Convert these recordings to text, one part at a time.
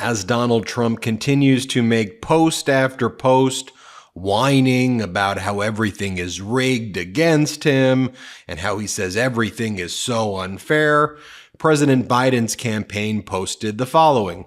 as Donald Trump continues to make post after post whining about how everything is rigged against him and how he says everything is so unfair, President Biden's campaign posted the following.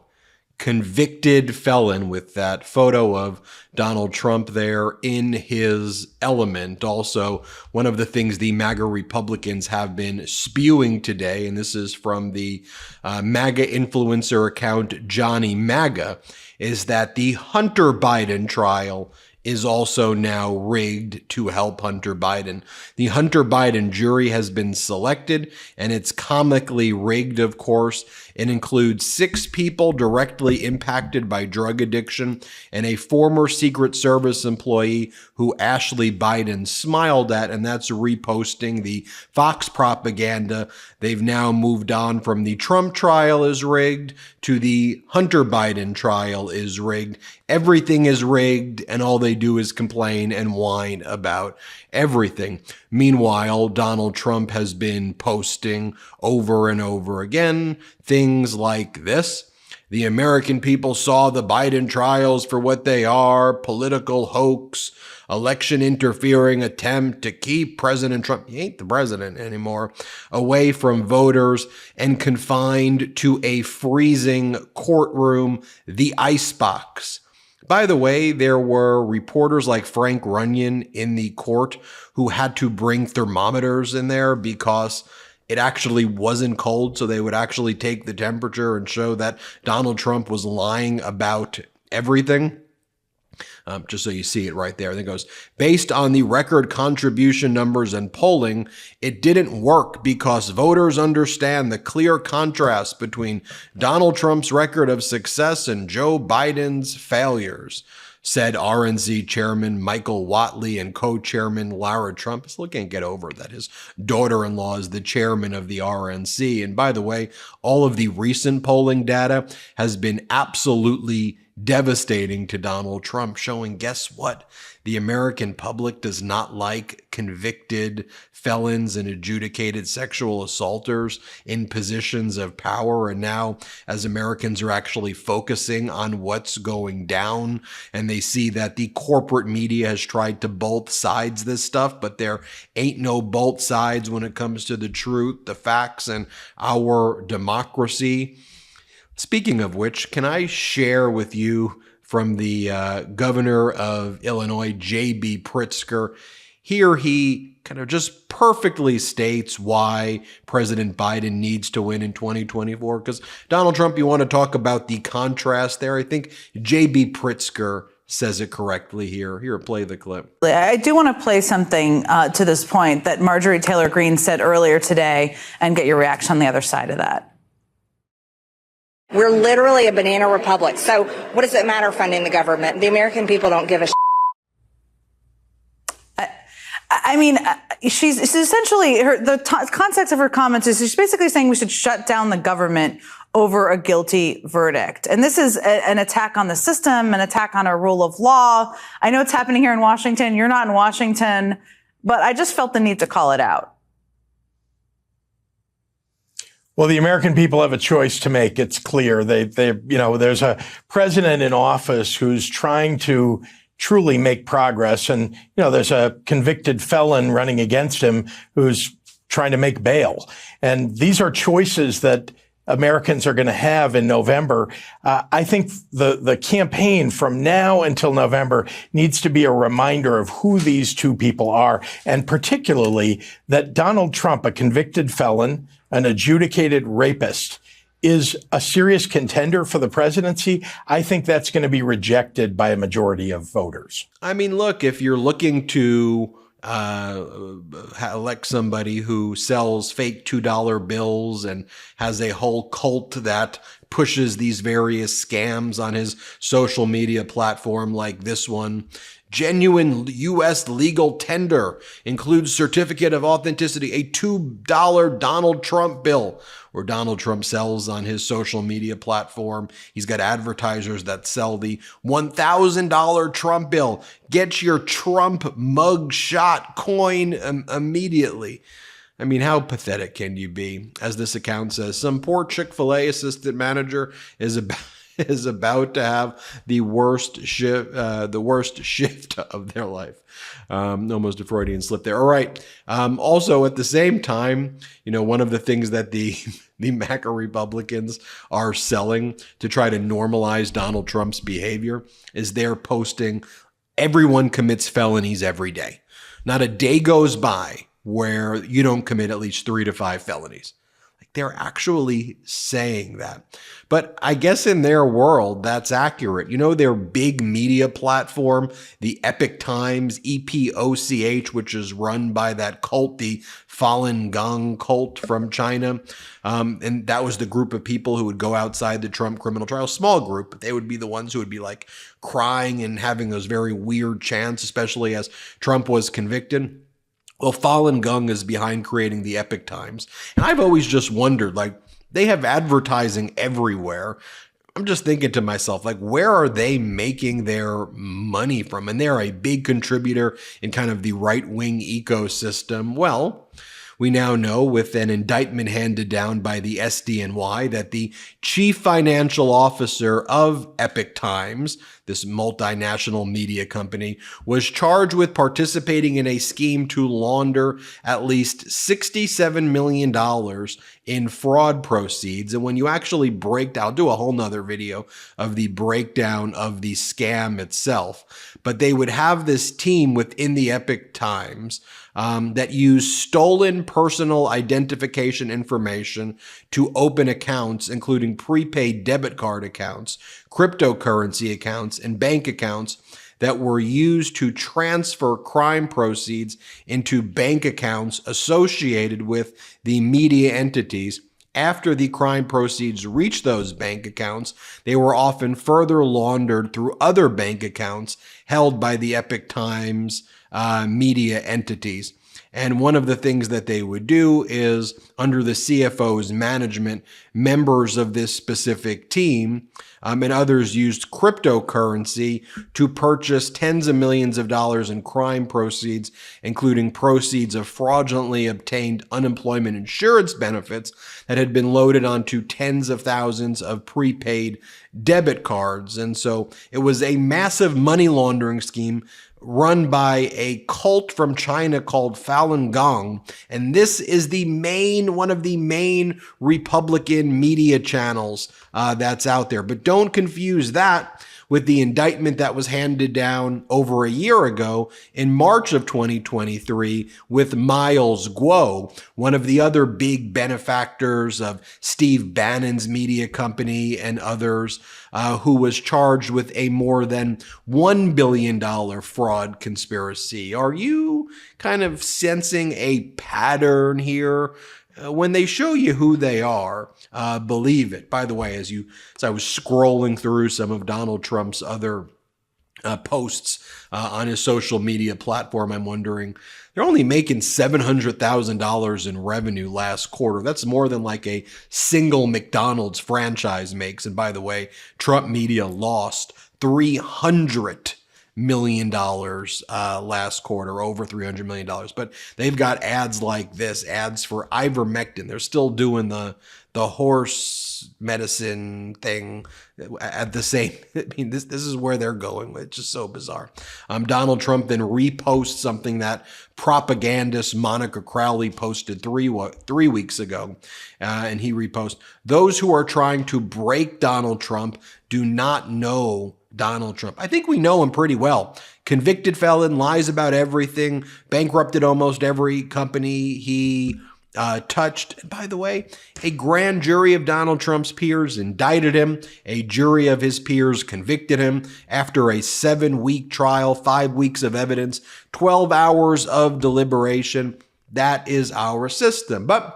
Convicted felon, with that photo of Donald Trump there in his element. Also, one of the things the MAGA Republicans have been spewing today, and this is from the MAGA influencer account Johnny MAGA, is that the Hunter Biden trial is also now rigged to help Hunter Biden. The Hunter Biden jury has been selected, and it's comically rigged, of course. It includes 6 people directly impacted by drug addiction and a former Secret Service employee who Ashley Biden smiled at, and that's reposting the Fox propaganda. They've now moved on from the Trump trial is rigged to the Hunter Biden trial is rigged. Everything is rigged, and all they do is complain and whine about everything. Meanwhile, Donald Trump has been posting over and over again things like this. The American people saw the Biden trials for what they are: political hoax, election interfering attempt to keep President Trump, he ain't the president anymore, away from voters and confined to a freezing courtroom, the icebox. By the way, there were reporters like Frank Runyon in the court who had to bring thermometers in there because it actually wasn't cold, so they would actually take the temperature and show that Donald Trump was lying about everything. Just so you see it right there. And it goes, based on the record contribution numbers and polling, it didn't work because voters understand the clear contrast between Donald Trump's record of success and Joe Biden's failures, said RNC Chairman Michael Whatley and co-chairman Lara Trump. I still can't get over that his daughter-in-law is the chairman of the RNC. And by the way, all of the recent polling data has been absolutely devastating to Donald Trump, showing, guess what? The American public does not like convicted felons and adjudicated sexual assaulters in positions of power. And now, as Americans are actually focusing on what's going down, and they see that the corporate media has tried to both sides this stuff, but there ain't no both sides when it comes to the truth, the facts, and our democracy. Speaking of which, can I share with you from the governor of Illinois, J.B. Pritzker? Here he kind of just perfectly states why President Biden needs to win in 2024. Because Donald Trump, you want to talk about the contrast there? I think J.B. Pritzker says it correctly here. Here, play the clip. I do want to play something to this point that Marjorie Taylor Greene said earlier today and get your reaction on the other side of that. We're literally a banana republic. So what does it matter funding the government? The American people don't give a I mean, she's essentially, the context of her comments is she's basically saying we should shut down the government over a guilty verdict. And this is an attack on the system, an attack on our rule of law. I know it's happening here in Washington. You're not in Washington, but I just felt the need to call it out. Well, the American people have a choice to make. It's clear. There's a president in office who's trying to truly make progress. And, there's a convicted felon running against him who's trying to make bail. And these are choices that Americans are going to have in November. I think the campaign from now until November needs to be a reminder of who these two people are, and particularly that Donald Trump, a convicted felon, an adjudicated rapist, is a serious contender for the presidency. I think that's going to be rejected by a majority of voters. I mean, look, if you're looking to elect somebody who sells fake $2 bills and has a whole cult that pushes these various scams on his social media platform like this one, genuine U.S. legal tender includes certificate of authenticity, a $2 Donald Trump bill, where Donald Trump sells on his social media platform. He's got advertisers that sell the $1,000 Trump bill. Get your Trump mug shot coin immediately. I mean, how pathetic can you be? As this account says, some poor Chick-fil-A assistant manager is is about to have the worst shift of their life. Almost a Freudian slip there. All right. Also, at the same time, one of the things that the MAGA Republicans are selling to try to normalize Donald Trump's behavior is they're posting everyone commits felonies every day. Not a day goes by where you don't commit at least 3 to 5 felonies. They're actually saying that. But I guess in their world, that's accurate. Their big media platform, the Epoch Times, EPOCH, which is run by that cult, the Falun Gong cult from China. And that was the group of people who would go outside the Trump criminal trial. Small group, but they would be the ones who would be like crying and having those very weird chants, especially as Trump was convicted. Well, Falun Gong is behind creating the Epoch Times. And I've always just wondered, they have advertising everywhere. I'm just thinking to myself, where are they making their money from? And they're a big contributor in kind of the right-wing ecosystem. Well, we now know with an indictment handed down by the SDNY that the chief financial officer of Epoch Times, this multinational media company, was charged with participating in a scheme to launder at least $67 million in fraud proceeds. And when you actually I'll do a whole nother video of the breakdown of the scam itself, but they would have this team within the Epoch Times that use stolen personal identification information to open accounts, including prepaid debit card accounts, cryptocurrency accounts, and bank accounts that were used to transfer crime proceeds into bank accounts associated with the media entities. After the crime proceeds reached those bank accounts, they were often further laundered through other bank accounts held by the Epoch Times media entities. And one of the things that they would do is, under the CFO's management, members of this specific team and others used cryptocurrency to purchase tens of millions of dollars in crime proceeds, including proceeds of fraudulently obtained unemployment insurance benefits that had been loaded onto tens of thousands of prepaid debit cards. And so it was a massive money laundering scheme run by a cult from China called Falun Gong. And this is one of the main Republican media channels that's out there. But don't confuse that with the indictment that was handed down over a year ago in March of 2023 with Miles Guo, one of the other big benefactors of Steve Bannon's media company and others, who was charged with a more than $1 billion fraud conspiracy. Are you kind of sensing a pattern here? When they show you who they are, believe it. By the way, as I was scrolling through some of Donald Trump's other posts on his social media platform, I'm wondering, they're only making $700,000 in revenue last quarter. That's more than like a single McDonald's franchise makes. And by the way, Trump media lost $300 million last quarter, over $300 million. But they've got ads like this, ads for ivermectin. They're still doing the horse medicine thing at the same. I mean, this is where they're going. It's just so bizarre. Donald Trump then reposts something that propagandist Monica Crowley posted three weeks ago. And he reposts, "Those who are trying to break Donald Trump do not know Donald Trump." I think we know him pretty well. Convicted felon, lies about everything, bankrupted almost every company he touched. And by the way, a grand jury of Donald Trump's peers indicted him. A jury of his peers convicted him after a 7-week trial, 5 weeks of evidence, 12 hours of deliberation. That is our system. But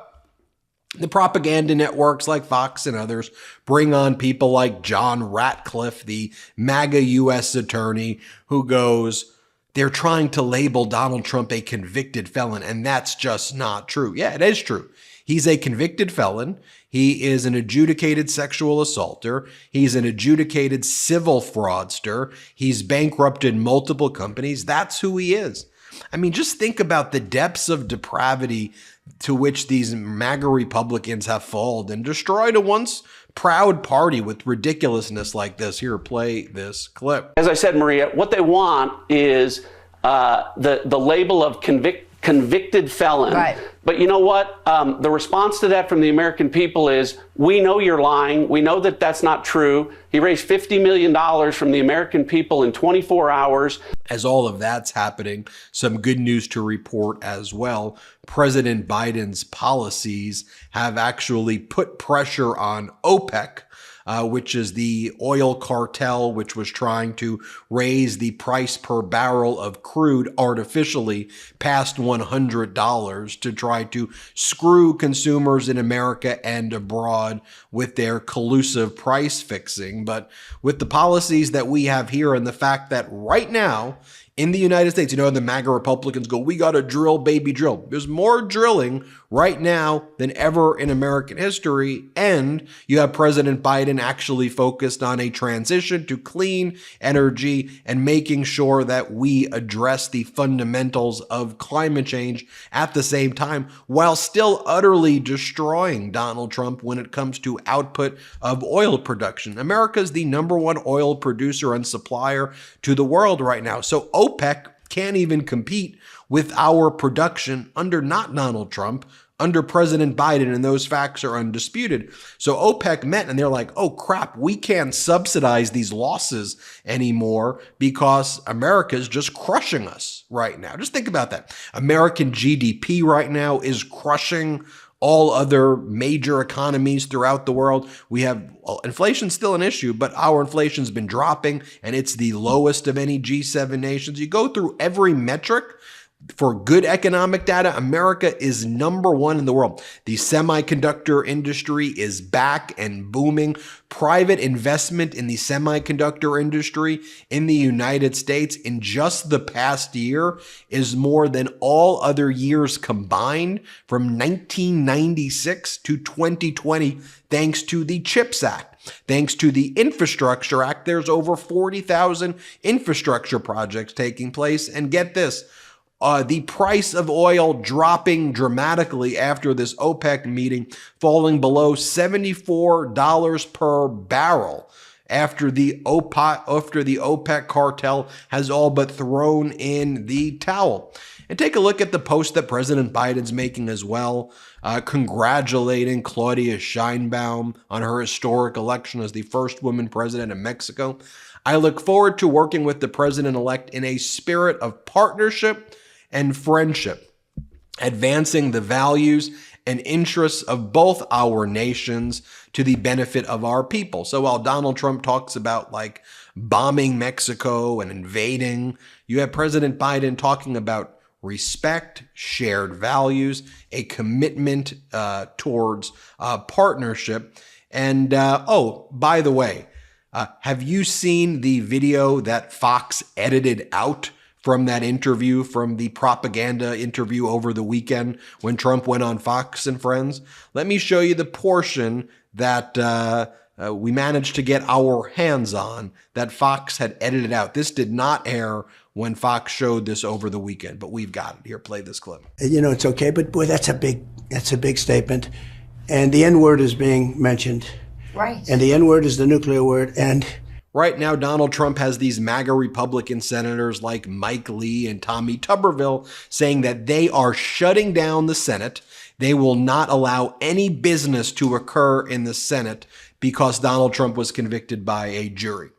the propaganda networks like Fox and others bring on people like John Ratcliffe, the MAGA U.S. attorney, who goes, they're trying to label Donald Trump a convicted felon, and that's just not true. Yeah, it is true. He's a convicted felon. He is an adjudicated sexual assaulter. He's an adjudicated civil fraudster. He's bankrupted multiple companies. That's who he is. I mean, just think about the depths of depravity to which these MAGA Republicans have fallen and destroyed a once proud party with ridiculousness like this. Here, play this clip. As I said, Maria, what they want is the label of convicted felon. Right. But you know what? The response to that from the American people is, we know you're lying. We know that that's not true. He raised $50 million from the American people in 24 hours. As all of that's happening, some good news to report as well. President Biden's policies have actually put pressure on OPEC, which is the oil cartel, which was trying to raise the price per barrel of crude artificially past $100 to try to screw consumers in America and abroad with their collusive price fixing. But with the policies that we have here and the fact that right now, in the United States, you know, the MAGA Republicans go, we got to drill, baby, drill. There's more drilling right now than ever in American history. And you have President Biden actually focused on a transition to clean energy and making sure that we address the fundamentals of climate change at the same time, while still utterly destroying Donald Trump when it comes to output of oil production. America is the #1 oil producer and supplier to the world right now. So OPEC can't even compete with our production under not Donald Trump, under President Biden, and those facts are undisputed. So OPEC met and they're like, oh crap, we can't subsidize these losses anymore because America's just crushing us right now. Just think about that. American GDP right now is crushing all other major economies throughout the world. We have inflation's still an issue, but our inflation's been dropping and it's the lowest of any G7 nations. You go through every metric for good economic data, America is #1 in the world. The semiconductor industry is back and booming. Private investment in the semiconductor industry in the United States in just the past year is more than all other years combined from 1996 to 2020, thanks to the CHIPS Act. Thanks to the Infrastructure Act, there's over 40,000 infrastructure projects taking place. And get this, the price of oil dropping dramatically after this OPEC meeting, falling below $74 per barrel after the OPEC cartel has all but thrown in the towel. And take a look at the post that President Biden's making as well, congratulating Claudia Sheinbaum on her historic election as the first woman president of Mexico. I look forward to working with the president-elect in a spirit of partnership and friendship, advancing the values and interests of both our nations to the benefit of our people. So while Donald Trump talks about like bombing Mexico and invading, you have President Biden talking about respect, shared values, a commitment towards partnership. And oh, by the way, have you seen the video that Fox edited out from that interview, from the propaganda interview over the weekend when Trump went on Fox and Friends? Let me show you the portion that we managed to get our hands on that Fox had edited out. This did not air when Fox showed this over the weekend, but we've got it. Here, play this clip. You know, it's okay, but boy, that's a big statement. And the N-word is being mentioned. Right. And the N-word is the nuclear word. And right now, Donald Trump has these MAGA Republican senators like Mike Lee and Tommy Tuberville saying that they are shutting down the Senate. They will not allow any business to occur in the Senate because Donald Trump was convicted by a jury.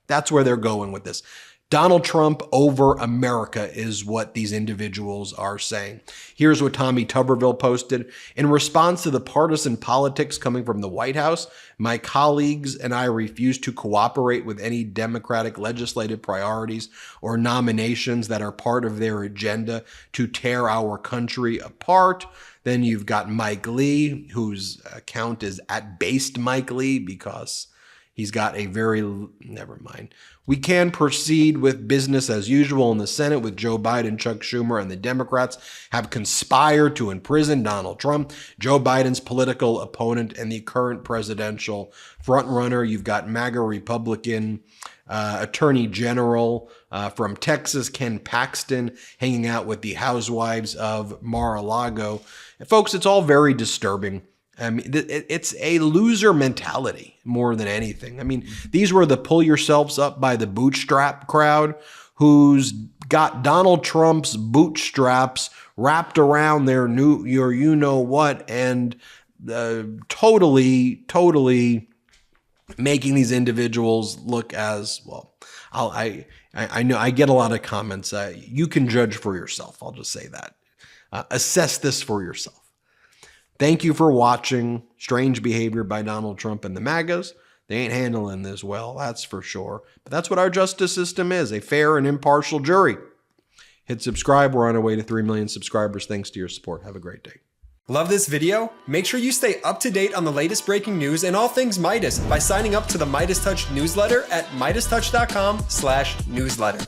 That's where they're going with this. Donald Trump over America is what these individuals are saying. Here's what Tommy Tuberville posted. In response to the partisan politics coming from the White House, my colleagues and I refuse to cooperate with any Democratic legislative priorities or nominations that are part of their agenda to tear our country apart. Then you've got Mike Lee, whose account is @BasedMikeLee because He's got a very, never mind. We can proceed with business as usual in the Senate with Joe Biden, Chuck Schumer, and the Democrats have conspired to imprison Donald Trump, Joe Biden's political opponent and the current presidential frontrunner. You've got MAGA Republican Attorney General from Texas, Ken Paxton, hanging out with the housewives of Mar-a-Lago. And folks, it's all very disturbing. I mean, it's a loser mentality more than anything. I mean, these were the pull yourselves up by the bootstrap crowd who's got Donald Trump's bootstraps wrapped around their your you know what, and totally making these individuals look as well. I know I get a lot of comments. You can judge for yourself. I'll just say that. Assess this for yourself. Thank you for watching Strange Behavior by Donald Trump and the MAGAs. They ain't handling this well, that's for sure. But that's what our justice system is, a fair and impartial jury. Hit subscribe. We're on our way to 3 million subscribers. Thanks to your support. Have a great day. Love this video? Make sure you stay up to date on the latest breaking news and all things Meidas by signing up to the MeidasTouch newsletter at MeidasTouch.com/newsletter.